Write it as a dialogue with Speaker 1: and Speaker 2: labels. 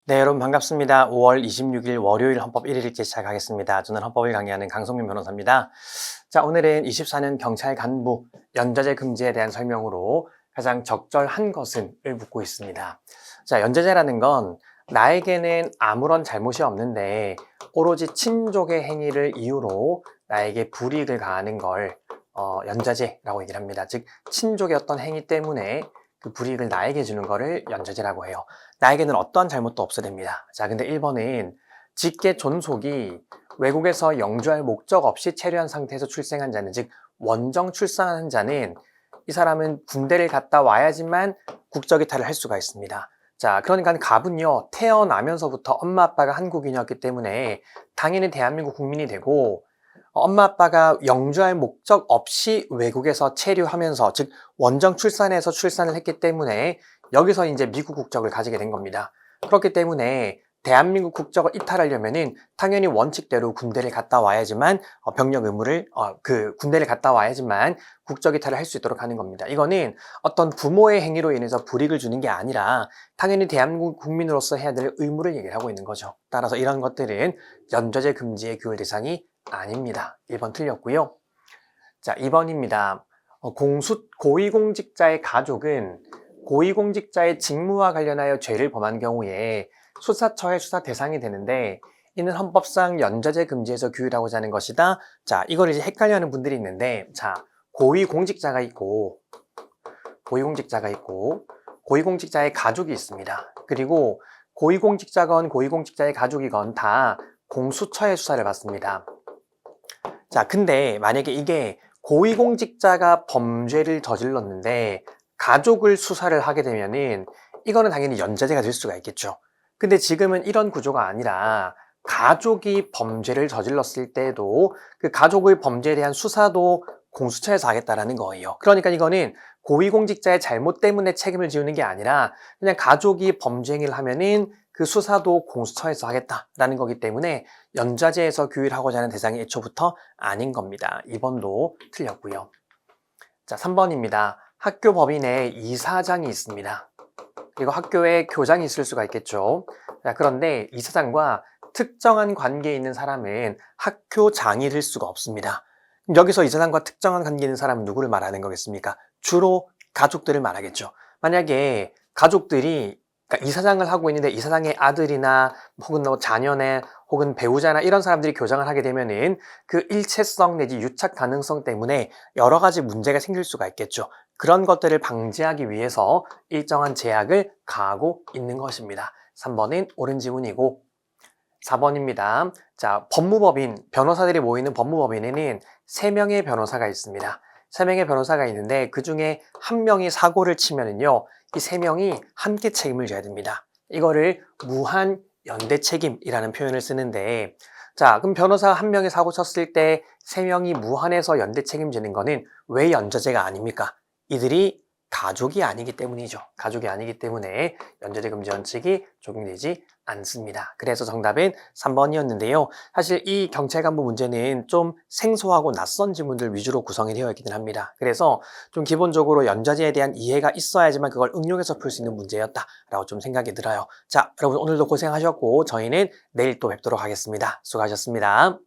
Speaker 1: 네, 여러분 반갑습니다. 5월 26일 월요일 헌법 1일째 시작하겠습니다. 저는 헌법을 강의하는 강성민 변호사입니다. 자, 오늘은 24년 경찰 간부 연좌제 금지에 대한 설명으로 가장 적절한 것은을 묻고 있습니다. 자, 연좌제라는 건 나에게는 아무런 잘못이 없는데 오로지 친족의 행위를 이유로 나에게 불이익을 가하는 걸 연좌제라고 얘기를 합니다. 즉, 친족의 어떤 행위 때문에 그 불이익을 나에게 주는 거를 연좌제라고 해요. 나에게는 어떠한 잘못도 없어됩니다. 자, 근데 1번은 직계 존속이 외국에서 영주할 목적 없이 체류한 상태에서 출생한 자는, 즉 원정 출산한 자는 이 사람은 군대를 갔다 와야지만 국적 이탈을 할 수가 있습니다. 자, 그러니까 갑은요, 태어나면서부터 엄마 아빠가 한국인이었기 때문에 당연히 대한민국 국민이 되고, 엄마 아빠가 영주할 목적 없이 외국에서 체류하면서, 즉 원정 출산해서 출산을 했기 때문에 여기서 이제 미국 국적을 가지게 된 겁니다. 그렇기 때문에 대한민국 국적을 이탈하려면은 당연히 원칙대로 군대를 갔다 와야지만 병력 의무를 군대를 갔다 와야지만 국적 이탈을 할 수 있도록 하는 겁니다. 이거는 어떤 부모의 행위로 인해서 불이익을 주는 게 아니라 당연히 대한민국 국민으로서 해야 될 의무를 얘기를 하고 있는 거죠. 따라서 이런 것들은 연좌제 금지의 규율 대상이 아닙니다. 1번 틀렸고요. 자, 2번입니다. 고위공직자의 가족은 고위공직자의 직무와 관련하여 죄를 범한 경우에 수사처의 수사 대상이 되는데, 이는 헌법상 연좌제 금지에서 규율하고자 하는 것이다. 자, 이걸 이제 헷갈려하는 분들이 있는데, 자, 고위공직자가 있고 고위공직자의 가족이 있습니다. 그리고 고위공직자건 고위공직자의 가족이건 다 공수처의 수사를 받습니다. 자, 근데 만약에 이게 고위공직자가 범죄를 저질렀는데 가족을 수사를 하게 되면은 이거는 당연히 연좌제가 될 수가 있겠죠. 근데 지금은 이런 구조가 아니라 가족이 범죄를 저질렀을 때도 그 가족의 범죄에 대한 수사도 공수처에서 하겠다라는 거예요. 그러니까 이거는 고위공직자의 잘못 때문에 책임을 지우는 게 아니라 그냥 가족이 범죄 행위를 하면은 그 수사도 공수처에서 하겠다라는 거기 때문에 연좌제에서 규율하고자 하는 대상이 애초부터 아닌 겁니다. 2번도 틀렸고요. 자, 3번입니다. 학교 법인에 이사장이 있습니다. 그리고 학교에 교장이 있을 수가 있겠죠. 자, 그런데 이사장과 특정한 관계에 있는 사람은 학교장이 될 수가 없습니다. 여기서 이사장과 특정한 관계에 있는 사람은 누구를 말하는 거겠습니까? 주로 가족들을 말하겠죠. 만약에 가족들이, 그러니까 이사장을 하고 있는데 이사장의 아들이나 혹은 자녀나 혹은 배우자나 이런 사람들이 교장을 하게 되면은 그 일체성 내지 유착 가능성 때문에 여러 가지 문제가 생길 수가 있겠죠. 그런 것들을 방지하기 위해서 일정한 제약을 가하고 있는 것입니다. 3번은 옳은 지문이고, 4번입니다. 자, 법무법인, 변호사들이 모이는 법무법인에는 3명의 변호사가 있습니다. 3명의 변호사가 있는데 그 중에 1명이 사고를 치면은요, 이 3명이 함께 책임을 져야 됩니다. 이거를 무한 연대 책임이라는 표현을 쓰는데, 자, 그럼 변호사 1명이 사고 쳤을 때 3명이 무한해서 연대 책임지는 거는 왜 연좌제가 아닙니까? 이들이 가족이 아니기 때문이죠. 가족이 아니기 때문에 연좌제 금지 원칙이 적용되지 않습니다. 그래서 정답은 3번이었는데요. 사실 이 경찰 간부 문제는 좀 생소하고 낯선 지문들 위주로 구성이 되어 있기는 합니다. 그래서 좀 기본적으로 연좌제에 대한 이해가 있어야지만 그걸 응용해서 풀 수 있는 문제였다라고 좀 생각이 들어요. 자, 여러분 오늘도 고생하셨고 저희는 내일 또 뵙도록 하겠습니다. 수고하셨습니다.